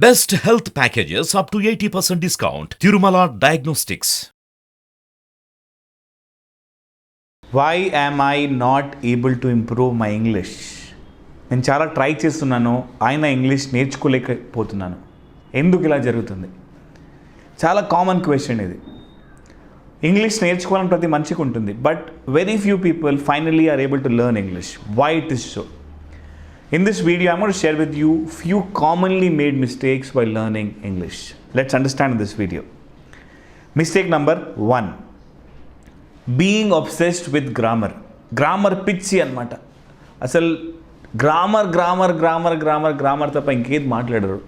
Best health packages up to 80% discount. Tirumala Diagnostics. Why am I not able to improve my English? నేను చాలా try చేస్తున్నాను, ఆయన English నేర్చుకోలేకపోతున్నాను. ఎందుకు ఇలా జరుగుతుంది? చాలా కామన్ క్వశ్చన్ ఇది. ఇంగ్లీష్ నేర్చుకోవాలని ప్రతి మనిషికి ఉంటుంది, but very few people finally are able to learn English. Why it is so? In this video, I'm going to share with you few commonly made mistakes while learning English. Let's understand this video. Mistake number 1. Being obsessed with grammar. Grammar పిచ్చి అన్నమాట. అసలు grammar తప్ప ఇంకేది మాట్లాడరు.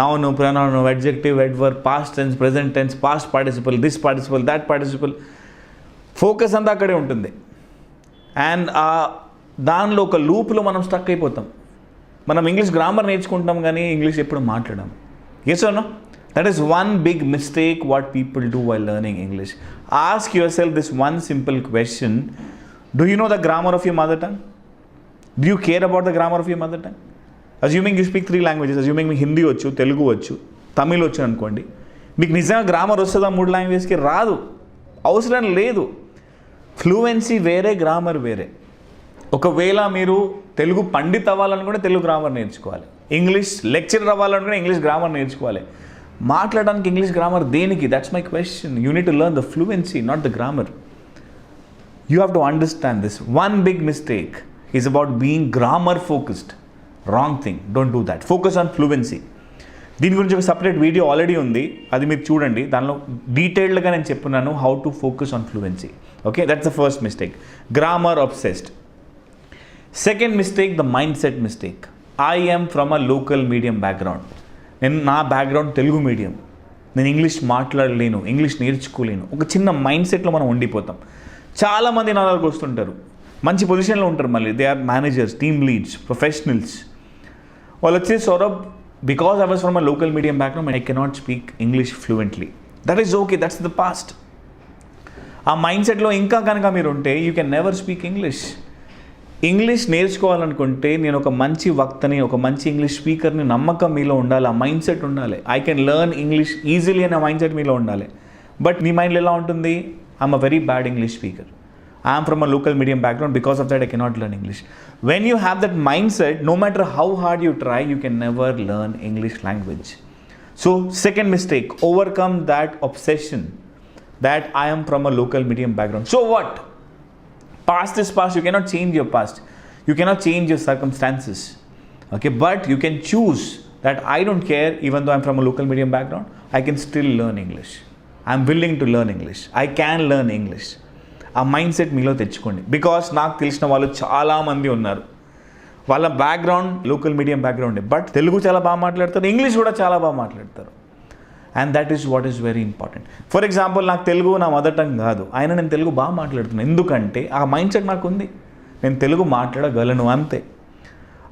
Noun, pronoun, adjective, adverb, past tense, present tense, past participle, this participle, that participle, focus అంతా అక్కడే ఉంటుంది. And దానిలో ఒక లూప్లో మనం స్టక్ అయిపోతాం. మనం ఇంగ్లీష్ గ్రామర్ నేర్చుకుంటాం కానీ ఇంగ్లీష్ ఎప్పుడు మాట్లాడాం. Yes or no? That is one big mistake what people do while learning English. Ask yourself this one simple question: do you know the grammar of your mother tongue? Do you care about the grammar of your mother tongue? Assuming you speak 3 languages, assuming మీకు హిందీ వచ్చు, తెలుగు వచ్చు, తమిళ్ వచ్చు అనుకోండి. మీకు నిజంగా grammar వస్తుందా 3 లాంగ్వేజ్కి? రాదు, అవసరం లేదు. ఫ్లూయెన్సీ వేరే, గ్రామర్ వేరే. ఒకవేళ మీరు తెలుగు పండిత్ అవ్వాలనుకుంటే తెలుగు గ్రామర్ నేర్చుకోవాలి. ఇంగ్లీష్ లెక్చరర్ అవ్వాలనుకుంటే ఇంగ్లీష్ గ్రామర్ నేర్చుకోవాలి. మాట్లాడడానికి ఇంగ్లీష్ గ్రామర్ దేనికి? That's my question. You need to learn the fluency, not the grammar. You have to understand this. One big mistake is about being grammar focused. Wrong thing. Don't do that. Focus on fluency. దీని గురించి ఒక separate video already ఉంది, అది మీరు చూడండి. దానిలో డీటెయిల్డ్గా నేను చెప్పున్నాను how to focus on fluency. Okay, that's the first mistake. Grammar obsessed. Second mistake, the mind set mistake. I am from a local medium background. నా బ్యాక్గ్రౌండ్ తెలుగు మీడియం. నేను ఇంగ్లీష్ మాట్లాడలేను, ఇంగ్లీష్ నేర్చుకోలేను. ఒక చిన్న మైండ్ సెట్లో మనం ఉండిపోతాం. చాలామంది నా దగ్గరకు వస్తుంటారు, మంచి పొజిషన్లో ఉంటారు, మళ్ళీ they are managers, team leads, professionals. వాళ్ళు వచ్చేసి Saurabh, because I was from a local medium background I cannot speak English fluently. That is okay, that's the past. ఆ మైండ్ సెట్లో ఇంకా కనుక మీరు ఉంటే you can never speak English. English నేర్చుకోవాలనుకుంటే నేను ఒక మంచి వక్తని, ఒక మంచి ఇంగ్లీష్ స్పీకర్ని నమ్మకం మీలో ఉండాలి, ఆ మైండ్ సెట్ ఉండాలి. I can learn English easily అనే మైండ్ సెట్ మీలో ఉండాలి. బట్ మీ మైండ్లో ఎలా ఉంటుంది? I'm a very bad English speaker, I'm from a local medium background, because of that I cannot learn English. When you have that mind set, no matter how hard you try, you can never learn English language. So second mistake, overcome that obsession that I am from a local medium background. So what? Past is past. You cannot change your past. You cannot change your circumstances. Okay, but you can choose that I don't care, even though I'm from a local medium background, I can still learn English. I'm willing to learn English. I can learn English. ఆ mind set మీలో తెచ్చుకోండి. Because నాకు తెలిసిన వాళ్ళు చాలామంది ఉన్నారు, వాళ్ళ background local medium బ్యాక్గ్రౌండే, బట్ తెలుగు చాలా బాగా మాట్లాడతారు, ఇంగ్లీష్ కూడా చాలా బాగా మాట్లాడతారు. And that is what is very important. For example, నాకు తెలుగు నా మదర్ టంగ్ కాదు, అయినా నేను తెలుగు బాగా మాట్లాడుతున్నాను. ఎందుకంటే ఆ మైండ్ సెట్ నాకు ఉంది, నేను తెలుగు మాట్లాడగలను, అంతే.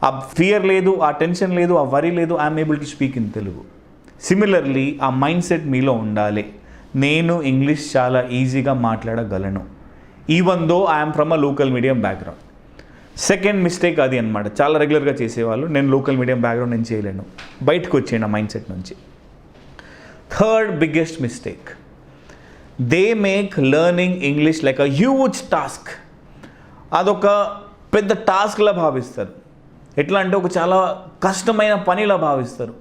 ఆ ఫియర్ లేదు, ఆ టెన్షన్ లేదు, ఆ వరీ లేదు. I'm able to speak in Telugu. Similarly ఆ మైండ్ సెట్ మీలో ఉండాలి, నేను ఇంగ్లీష్ చాలా ఈజీగా మాట్లాడగలను, even though I'm from a local medium background. Second mistake అది అనమాట, చాలా రెగ్యులర్గా చేసేవాళ్ళు. నేను లోకల్ మీడియం బ్యాక్గ్రౌండ్ నేను చేయలేను, బయటకు వచ్చేయండి ఆ మైండ్ సెట్ నుంచి. Third biggest mistake, they make learning English like a huge task. అదొక పెద్ద టాస్క్లా భావిస్తారు. ఎట్లా అంటే ఒక చాలా కష్టమైన పనిలా భావిస్తారు.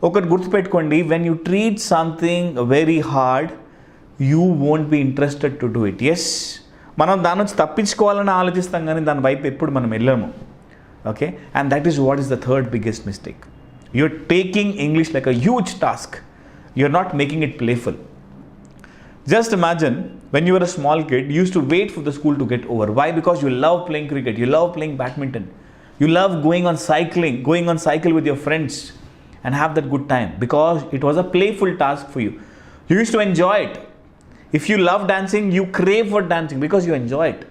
ఒకటి గుర్తుపెట్టుకోండి, when you treat something very hard, you won't be interested to do it. Yes, మనం దాని నుంచి తప్పించుకోవాలని ఆలోచిస్తాం కానీ దాని వైపు ఎప్పుడు మనం వెళ్ళాము. Okay, and that is what is the third biggest mistake. You're taking English like a huge task. You're not making it playful. Just imagine when you were a small kid, you used to wait for the school to get over. Why? Because you love playing cricket, you love playing badminton, you love going on cycle with your friends and have that good time, because it was a playful task for you. You used to enjoy it. If you love dancing, you crave for dancing because you enjoy it.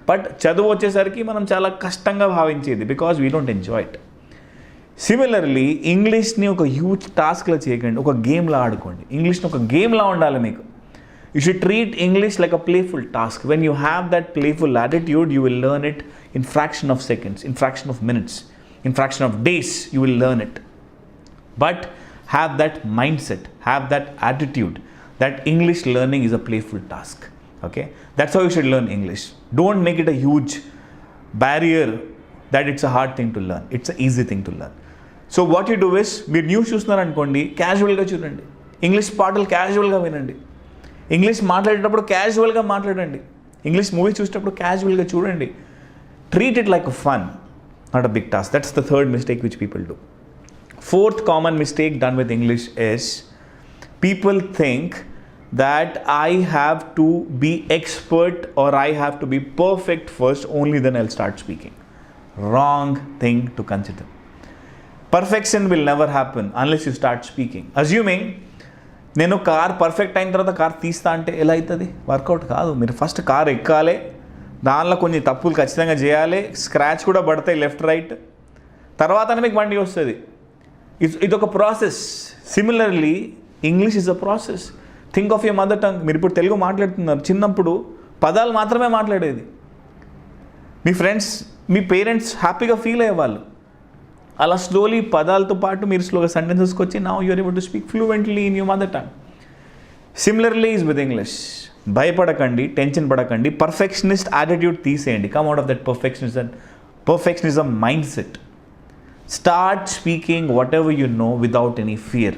But చదువు వచ్చేసరికి మనం చాలా కష్టంగా భావించేది, because we don't enjoy it. Similarly ఇంగ్లీష్ని ఒక huge టాస్క్లా చేయకండి, ఒక గేమ్లా ఆడుకోండి. ఇంగ్లీష్ని ఒక గేమ్లా ఉండాలి మీకు. You should treat English like a playful task. When you have that playful attitude, you will learn it in fraction of seconds, in fraction of minutes, in fraction of days, you will learn it. But have that mindset, have that attitude that English learning is a playful task. Okay, that's how you should learn English. Don't make it a huge barrier that it's a hard thing to learn. It's an easy thing to learn. So what you do is, మీరు news చూస్తున్నారు అనుకోండి, క్యాజువల్గా చూడండి. English పాటలు క్యాజువల్గా వినండి. English మాట్లాడేటప్పుడు క్యాజువల్గా మాట్లాడండి. ఇంగ్లీష్ మూవీ చూసేటప్పుడు క్యాజువల్గా చూడండి. Treat it like a fun, not a big task. That's the third mistake which people do. Fourth common mistake done with English is people think that I have to be expert or I have to be perfect first, only then I'll start speaking. Wrong thing to consider. Perfection will never happen unless you start speaking. Assuming నేను car perfect అయిన తర్వాత car తీస్తా అంటే ఎలా అవుతుంది? Work out కాదు. మీరు first car ఎక్కాలి, దానిలో కొన్ని తప్పులు ఖచ్చితంగా చేయాలి, స్క్రాచ్ కూడా పడతాయి లెఫ్ట్ రైట్, తర్వాతనే మీకు బండి వస్తుంది. ఇదొక process. Similarly English is a process. Think of your mother tongue. మీరు ఇప్పుడు తెలుగు మాట్లాడుతున్నారు, చిన్నప్పుడు పదాలు మాత్రమే మాట్లాడేది. మీ ఫ్రెండ్స్, మీ పేరెంట్స్ హ్యాపీగా ఫీల్ అయ్యేవాళ్ళు. అలా స్లోలీ పదాలతో పాటు మీరు స్లోగా సెంటెన్సెస్కి వచ్చి now you're able to speak fluently in your mother tongue. Similarly is with English. భయపడకండి, టెన్షన్ పడకండి, పర్ఫెక్షనిస్ట్ యాటిట్యూడ్ తీసేయండి. Come out of that perfectionism mindset. Start speaking whatever you know without any fear,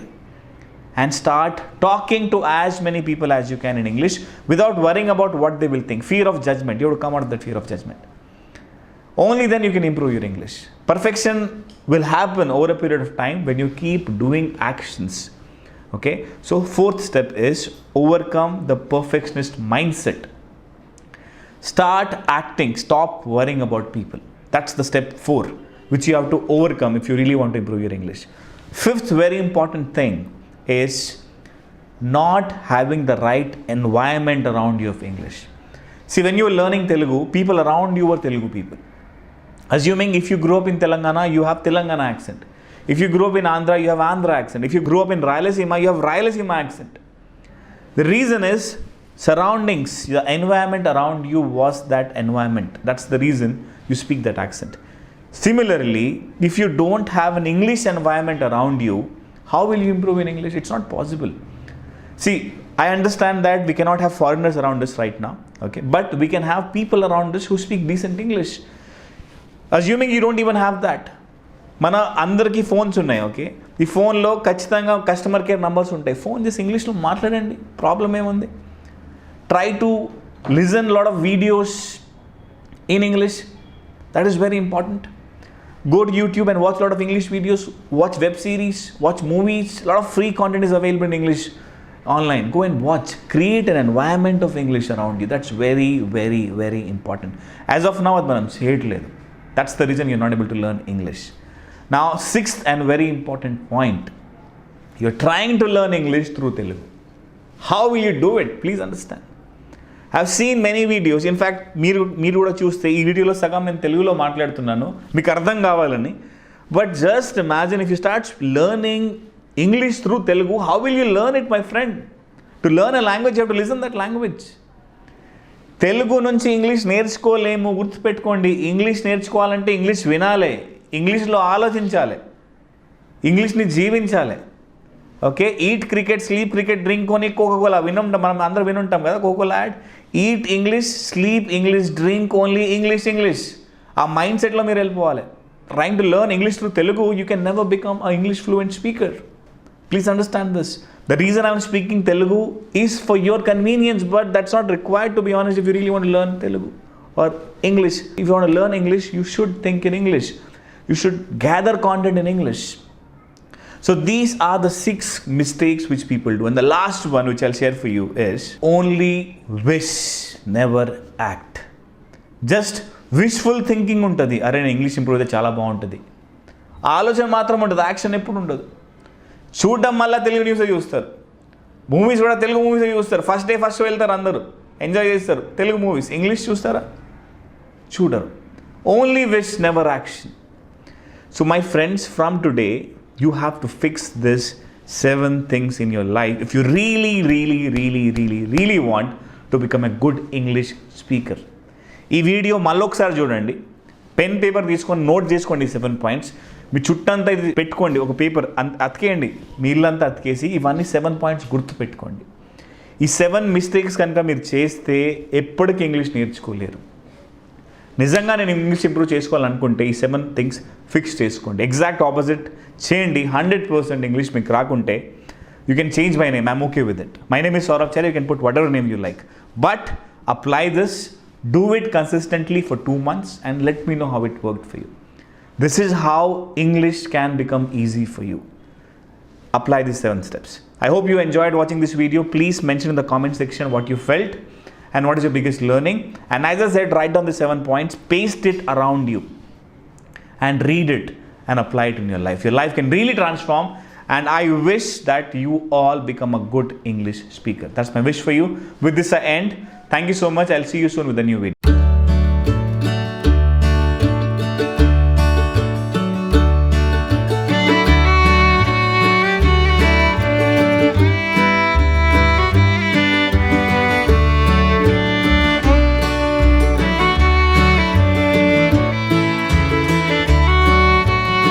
and start talking to as many people as you can in English without worrying about what they will think. Fear of judgment. You have to come out of that fear of judgment. Only then you can improve your English. Perfection will happen over a period of time when you keep doing actions. Okay, so fourth step is overcome the perfectionist mindset. Start acting. Stop worrying about people. That's the step 4, which you have to overcome if you really want to improve your English. Fifth very important thing is not having the right environment around you of English. See, when you are learning Telugu, people around you are Telugu people. Assuming if you grew up in Telangana, you have Telangana accent. If you grew up in Andhra, you have Andhra accent. If you grew up in Rayalaseema, you have Rayalaseema accent. The reason is surroundings, the environment around you was that environment. That's the reason you speak that accent. Similarly, if you don't have an English environment around you, how will you improve in English? It's not possible. See, I understand that we cannot have foreigners around us right now, okay? But we can have people around us who speak decent English. Assuming you don't even have that. మన అందరికీ phones ఉన్నాయి, okay? ఈ ఫోన్లో ఖచ్చితంగా customer care numbers ఉంటాయి. Phone చేసి ఇంగ్లీష్లో మాట్లాడండి, ప్రాబ్లం ఏముంది? Try to listen lot of videos in English. That is very important. Go to YouTube and watch a lot of English videos, watch web series, watch movies. A lot of free content is available in English online. Go and watch. Create an environment of English around you. That's very, very, very important. As of now, మనం చేయట్లేదు. That's the reason you're not able to learn English. Now, sixth and very important point. You're trying to learn English through Telugu. How will you do it? Please understand. I've seen many videos. In fact, మీరు కూడా చూస్తే ఈ వీడియోలో సగం నేను తెలుగులో మాట్లాడుతున్నాను మీకు అర్థం కావాలని. But just imagine if you start learning English through Telugu, how will you learn it my friend? To learn a language you have to listen that language. Telugu నుంచి ఇంగ్లీష్ నేర్చుకోలేము, గుర్తుపెట్టుకోండి. ఇంగ్లీష్ నేర్చుకోవాలంటే ఇంగ్లీష్ వినాలి, ఇంగ్లీష్లో ఆలోచించాలి, ఇంగ్లీష్ని జీవించాలి. Okay, eat cricket, sleep cricket, drink కొని Coca Cola వినుంటాం, మనం అందరూ వినుంటాం కదా Coca Cola add. Eat English, sleep English, drink only English. ఆ మైండ్ సెట్లో మీరు వెళ్ళిపోవాలి. Trying to learn English through Telugu, you can never become a English fluent speaker. Please understand this. The reason I am speaking Telugu is for your convenience, but that's not required, to be honest, if you really want to learn Telugu or English. If you want to learn English, you should think in English. You should gather content in English. So these are the 6 mistakes which people do. And the last one which I'll share for you is only wish, never act. Just wishful thinking untadi. Are English improve అయితే చాలా బాగుంటుంది. ఆలోచన మాత్రం ఉంటుంది, action ఎప్పుడు ఉండదు. చూడడం మళ్ళీ తెలుగు న్యూస్ చూస్తారు, మూవీస్ కూడా తెలుగు మూవీస్ చూస్తారు. ఫస్ట్ డే ఫస్ట్ వెళ్తారు, అందరూ ఎంజాయ్ చేస్తారు తెలుగు మూవీస్. ఇంగ్లీష్ చూస్తారా? చూడరు. Only wish, never action. So my friends, from today you have to fix this 7 things in your life if you really want to become a good English speaker. ఈ video మళ్ళొకసారి చూడండి, pen paper తీసుకొని note చేసుకోండి 7 points. మీ చుట్టంతా ఇది పెట్టుకోండి, ఒక paper అతికేయండి, మీ ఇల్లంతా అతికేసి ఇవన్నీ 7 పాయింట్స్ గుర్తు పెట్టుకోండి. ఈ 7 మిస్టేక్స్ కనుక మీరు చేస్తే ఎప్పటికీ ఇంగ్లీష్ నేర్చుకోలేరు. నిజంగా నేను ఇంగ్లీష్ ఇంప్రూవ్ చేసుకోవాలనుకుంటే ఈ 7 థింగ్స్ ఫిక్స్ చేసుకోండి. ఎగ్జాక్ట్ ఆపోజిట్ చేయండి. 100% ఇంగ్లీష్ మీకు రాకుంటే you can change my name. I'm okay with it. My name is Saurabh Chari. You can put whatever name you like. But apply this, do it consistently for 2 months and let me know how it worked for you. This is how English can become easy for you. Apply these 7 steps. I hope you enjoyed watching this video. Please mention in the comment section what you felt and what is your biggest learning. And as I said, write down the 7 points, paste it around you and read it and apply it in your life. Your life can really transform. And I wish that you all become a good English speaker. That's my wish for you. With this I end. Thank you so much. I'll see you soon with a new video.